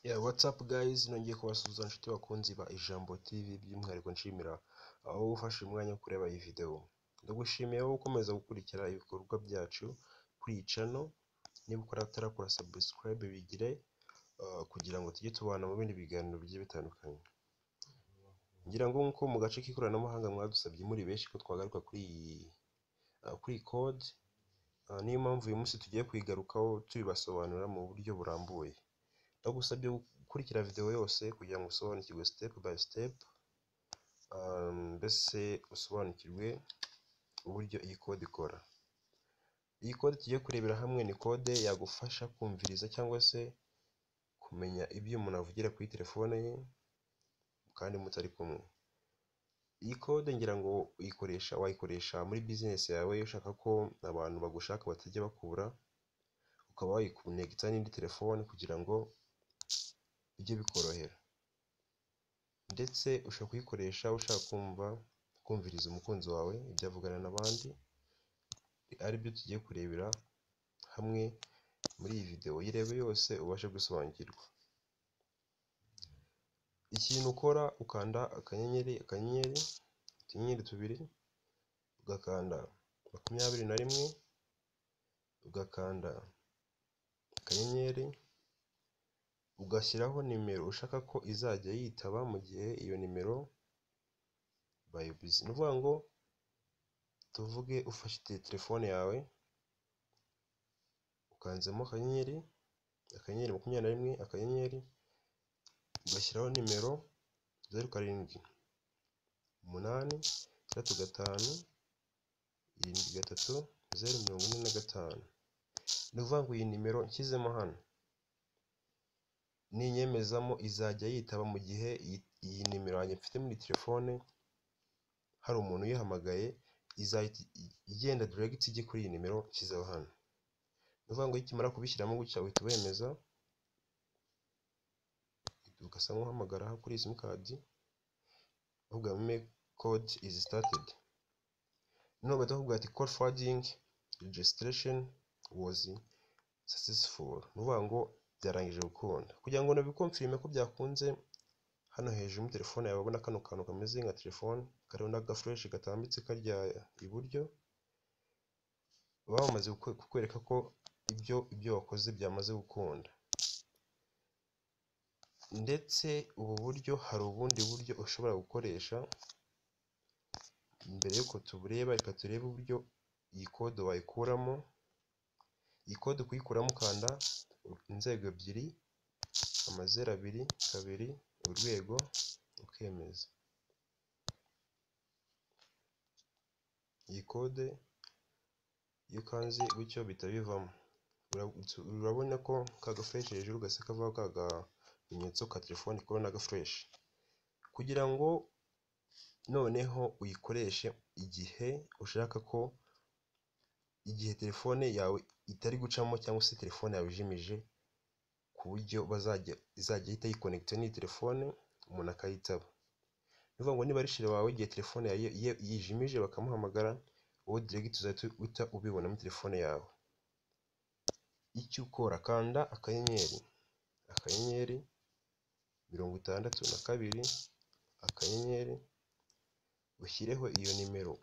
What's up guys, nongeye kubasuhuza inshuti bakunzi ba Ijambo TV, by'umwihariko nshimira aho ufashe umwanya wo kureba iyi video. Ndagushimiye wowe ukomeza gukurikira ibikorwa byacu kuri iyi channel. Niba utarakora subscribe bigire kugira ngo tujye tubana mu bindi biganiro bigiye bitandukanye. Ngira ngo nkuko mu gace k'ikoranabuhanga mwadusabye muri benshi ko twagaruka kuri code, niyo mpamvu uyu munsi tugiye kwigarukaho tubibasobanura mu buryo burambuye. Ndagusabye gukurikira video yose kugira ngo usobanukirwe step by step, mbese usobanukirwe uburyo iyi code ikora. Iyi code tugiye kurebera hamwe ni code yagufasha kumviriza cyangwa se kumenya ibyo umuntu avugira kuri telefone ye kandi mutari kumwe. Iyi code ngira ngo wayikoresha muri business yawe ushaka ko abantu bagushaka batajya bakubura, ukaba wayikonegita n'indi telefone kugira ngo bijye bikorohera, ndetse ushobora kuyikoresha ushaka kumviriza umukunzi wawe ibyo avugana n'abandi. Ari byo tugiye kurebera hamwe muri iyi video, yirebe yose ubashe gusobanukirwa. Ikintu ukora ukanda akanyenyeri tubiri, ugakanda 21, ugakanda akanyenyeri, ugashyiraho nimero ushaka ko izajya yitaba mu gihe iyo nimero bayibuze. Ni ukuvuga ngo tuvuge ufashe telefone yawe ukanzemo akanyenyeri 21, akanyenyeri, ugashyiraho nimero 0786573045. Ni ukuvuga ngo iyi nimero nshyizemo hano ninyemezamo izajya yitaba mu gihe iyi nimero yanjye mfite muri telefone hari umuntu uyihamagaye, izahita igenda direct ijye kuri iyi nimero nshyizeho hano. Ni ukuvuga ngo ikimara kubishyiramo gutya uhita wemeza, ugasa nk'uhamagara kuri simukadi uvuga make code is started. Noneho bahita bakubwira ati call forwarding registration was successful. Ni ukuvuga ngo byarangije gukunda. Kugira ngo nabikonfirme ko byakunze, hano hejuru muri telefone yawe ubona kano kantu kameze nka telefone kariho n'agafresh gatambitse karya iburyo, baba bamaze kukwereka ko ibyo wakoze byamaze gukunda. Ndetse ubu buryo hari ubundi buryo ushobora gukoresha. Mbere yuko tubureba, reka turebe uburyo iyi code wayikuramo. Iyi code kuyikuramo ukanda inzego ebyiri, 02 urwego, ukemeza. Iyi code iyo ukanze gutyo bihita bivamo. Urabona ko kaga fresh hejuru gase kavaho kaga inyetso ka telefone koro naga fresh. Kugira ngo noneho uyikoreshe igihe ushaka ko igihe telefone yawe itari gucamo cyangwa se telefone yawe ijimije, ku buryo izajya ihita yikonegita n'iyi telefone umuntu akayitaba. Ni ukuvuga ngo niba ari shire wawe igihe telefone yijimije bakamuhamagara, wowe direct uzahita ubibona muri telefone yawe. Icyo ukora kanda akanyenyeri 62, akanyenyeri, ushyireho iyo nimero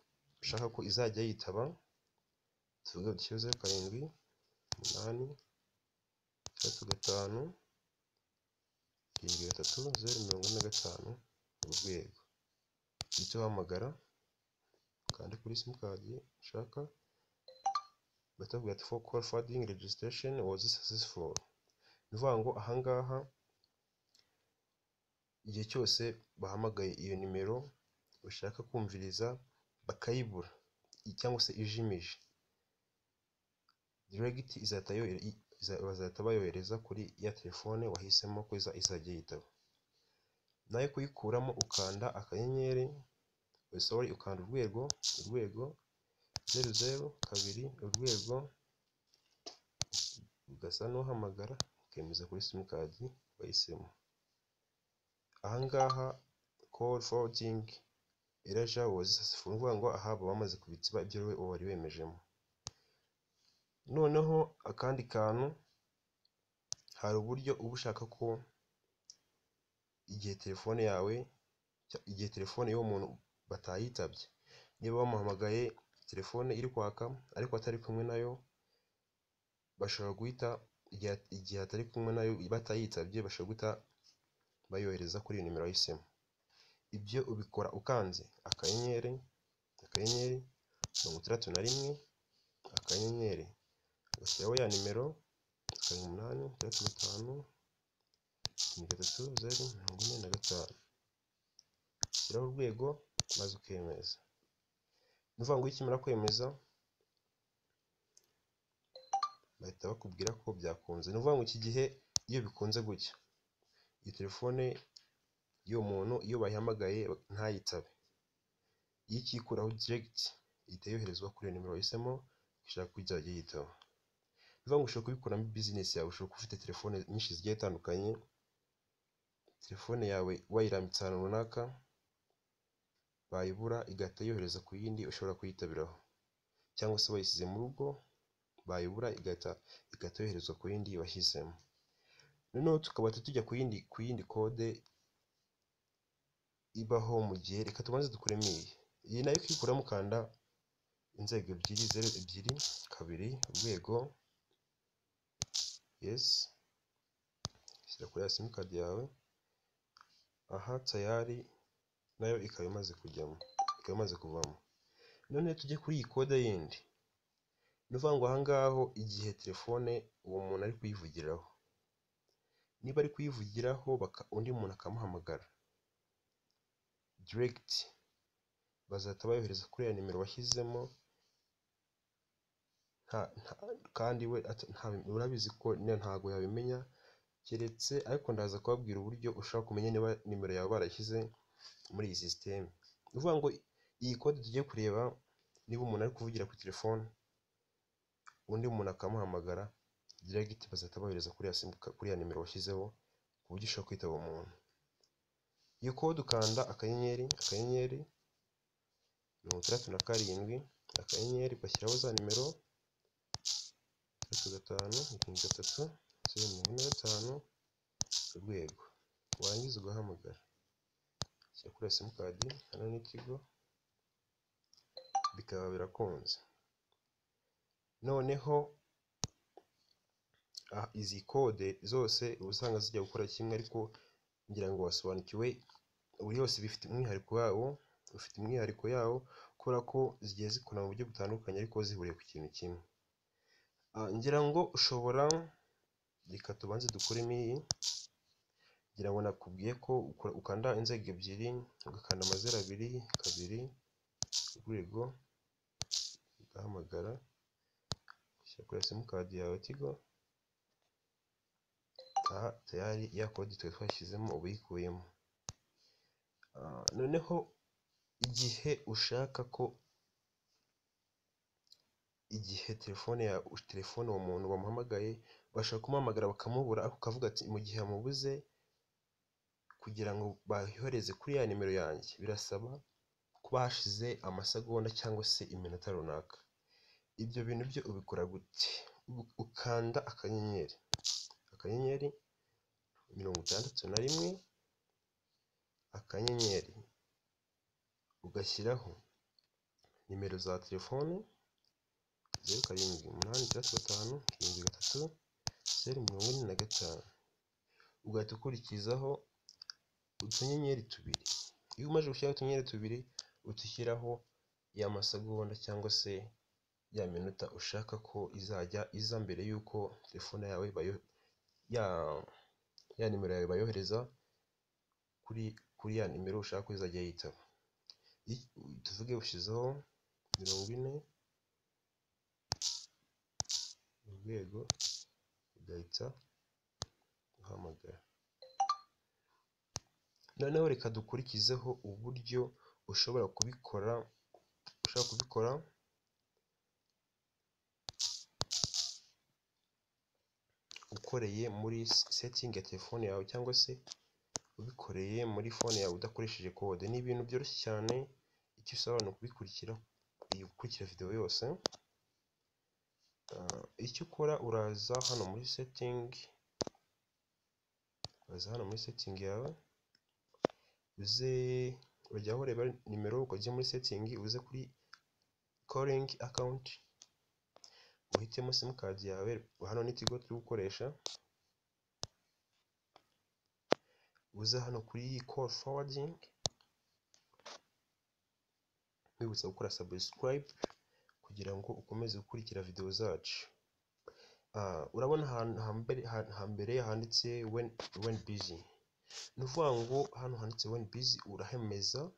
ushaka ko izajya yitaba. Tuvuge dushyize 786573045 urwego. Uhita uhamagara, kandi kuri simukadi ushaka bakubwira ati for call forwarding registration was successful. Ni ukuvuga ngo ahangaha igihe cyose bahamagaye iyo nimero ushaka kumviriza bakayibura cyangwa se ijimije, direct bazahita bayohereza kuri ya telefone wahisemo ko izajya yitaba. Nayo kuyikuramo ukanda akanyenyeri, ukanda urwego 002 urwego, ugasa n'uhamagara ukemeza kuri simukadi wahisemo. Ahangaha call forwarding erasure was successful. Ni ukuvuga ngo aha bamaze kubitsiba ibyo wari wemejemo. Noneho akandi kantu, hari uburyo uba ushaka ko igihe telefone y'uwo muntu batayitabye. Niba bamuhamagaye telefone iri kwaka ariko atari kumwe nayo, bashobora guhita igihe atari kumwe nayo batayitabye, bashobora guhita bayohereza kuri iyo nimero wahisemo. Ibyo ubikora ukanze akanyenyeri 61 akanyenyeri ugashyiraho ya nimero 865 3 045, ushyiraho urwego maze ukemeza. Ni ukuvuga ngo iyo ukimara kwemeza bahita bakubwira ko byakunze. Ni ukuvuga ngo iki gihe iyo bikunze gutya, iyi telefone y'uwo muntu iyo bayihamagaye ntayitabe, iyo ikikuraho direct ihita yoherezwa kuri iyo nimero wahisemo ushaka ko izajya yitaba. Ni ukuvuga ngo ushobora kubikoramo business yawe. Ushobora kuba ufite telefone nyinshi zigiye zitandukanye, telefone yawe wayirambitse ahantu runaka, bayibura igahita yohereza ku yindi ushobora kuyitabiraho, cyangwa se wayisize mu rugo bayibura igahita yoherezwa ku yindi wahisemo. Noneho tukaba tujya ku yindi code ibaho mu gihe, reka tubanze dukuremo iyi nayo ukikuramo ukanda inzego ebyiri, 0 2 2 urwego, yes, shyira kuri ya simukadi yawe. Aha tayari nayo ikaba imaze kuvamo. None tujye kuri iyi kode yindi. Ni ukuvuga ngo ahangaho igihe telefone uwo muntu ari kuyivugiraho, niba ari kuyivugiraho undi muntu akamuhamagara direct, bazahita bayohereza kuri ya nimero washyizemo, kandi we urabizi ko ntabwo yabimenya keretse, ariko ndaza kubabwira uburyo ushobora kumenya niba nimero yawe barashyize muri iyi system. Ni ukuvuga ngo iyi code tugiye kureba, niba umuntu ari kuvugira kuri telefone undi muntu akamuhamagara direct, bazahita bohereza kuri ya nimero washyizeho ku buryo ushobora kwitaba umuntu. Iyo code ukanda akanyenyeri 67 akanyenyeri ugashyiraho za nimero 3 5 urwego, warangiza ugahamagara, shyira kuri simukadi hano n'ikigo, bikaba birakunze. Noneho izi code zose uba usanga zijya gukora kimwe, ariko ngira ngo wasobanukiwe buri yose bifite umwihariko yawo, kubera ko zigiye zikora mu buryo butandukanye ariko zihuriye ku kintu kimwe. Ngira ngo ushobora, reka tubanze dukuremo iyi. Ngira ngo nakubwiye ko ukanda inzego ebyiri, ugakanda 0 2 2 urwego, ugahamagara, ushyira kuri simukadi yawe Tigo. Aha tayari ya code twari twashyizemo uba uyikuyemo. Noneho igihe ushaka ko telefone uwo muntu bamuhamagaye, bashobora kumuhamagara bakamubura, ariko ukavuga ati mu gihe amubuze, kugira ngo bayohereze kuri ya nimero yanjye birasaba kuba hashize amasegonda cyangwa se iminota runaka. Ibyo bintu byo ubikora gute? Ukanda akanyenyeri 61 akanyenyeri ugashyiraho nimero za telefone 078653 ugahita ukurikizaho utunyenyeri 2. Iyo umaze gushyiraho utunyenyeri 2 utushyiraho ya masegonda cyangwa se ya minota ushaka ko izajya iza mbere y'uko telefone yawe ya nimero yawe bayohereza kuri ya nimero ushaka ko izajya yitaba. Tuvuge ushizeho 40 urwego, ugahita uhamagara. Noneho reka dukurikizeho uburyo ushobora kubikora ukoreye muri setting ya telefone yawe, cyangwa se ubikoreye muri phone yawe udakoresheje code. Ni ibintu byoroshye cyane, icyo usaba ni ukubikurikira video yose. Icyo ukora uraza hano muri setting yawe, uze urajya aho ureba nimero, ukajya muri setting, uze kuri calling account, uhitemo simukadi yawe, hano ni Tigo turi gukoresha, uze hano kuri call forwarding, wibutsa gukora subscribe kugira ngo ukomeze gukurikira video zacu. Urabona hambere handitse when busy, ni ukuvuga ngo hano handitse when busy, urahemeza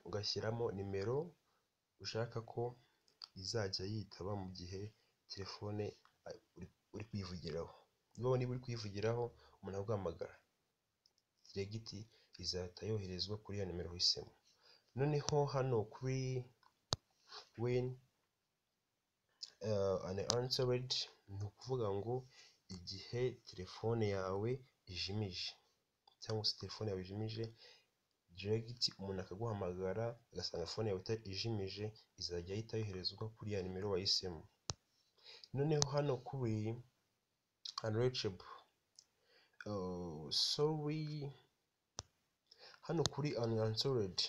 ugashyiramo nimero ushaka ko izajya yitaba mu gihe telefone uri kuyivugiraho. Niba uri kuyivugiraho umuntu aguhamagara, diregiti izahita yoherezwa kuri ya nimero uhisemo. Noneho hano kuri when unanswered, ni ukuvuga ngo igihe telefone yawe ijimije cyangwa se telefone yawe ijimije, diregiti umuntu akaguhamagara agasanga fone yawe ijimije, izajya ahita yoherezwa kuri ya nimero wahisemo. Noneho hano kuri unreachable, hano kuri unanswered,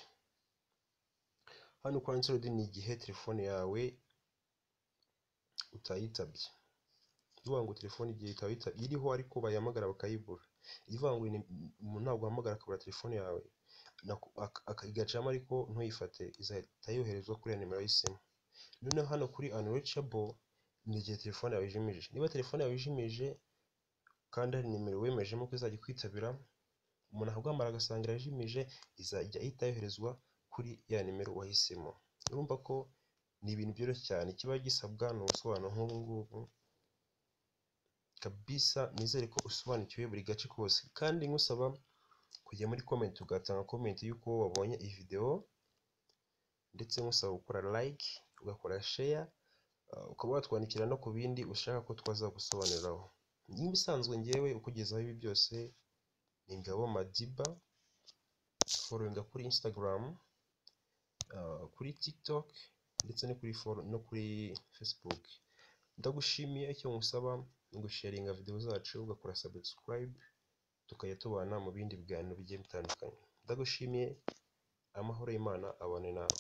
hano kuri unanswered ni igihe telefone yawe utayitabye. Ivuga ngo telefone igihe itayitabye iriho ariko bayihamagara bakayibura. Ivuga ngo umuntu naguhamagara akabura telefone yawe igacamo ariko ntuyifate, izahita yoherezwa kuri ya nimero yahisemo. Noneho hano kuri unreachable ni igihe telefone yawe ijimije. Niba telefone yawe ijimije kandi hari nimero wemejemo ko izajya kwitabira, umuntu akaguhamagara agasanga irajimije, izajya ihita yoherezwa kuri ya nimero wahisemo. Urumva ko ni ibintu byoroshye cyane, kiba gisabwa ni ubusobanuro nk'ubu ngubu kabisa. Nizere ko usobanukiwe buri gace kose, kandi ngusaba kujya muri comment ugatanga comment y'uko wabonye iyi video, ndetse ngusaba gukora like, ugakora share, ukaba watwandikira no ku bindi ushaka ko twazagusobanuriraho. Nk'ibisanzwe ngewe ukugezaho ibi byose ni Ngabo Madiba. Followinga kuri Instagram, kuri TikTok ndetse no kuri Facebook. Ndagushimiye, icyo ngusaba ni ugusharinga video zacu, ugakora subscribe, tukajya tubana mu bindi biganiro bigiye bitandukanye. Ndagushimiye, amahoro y'Imana abane nawe.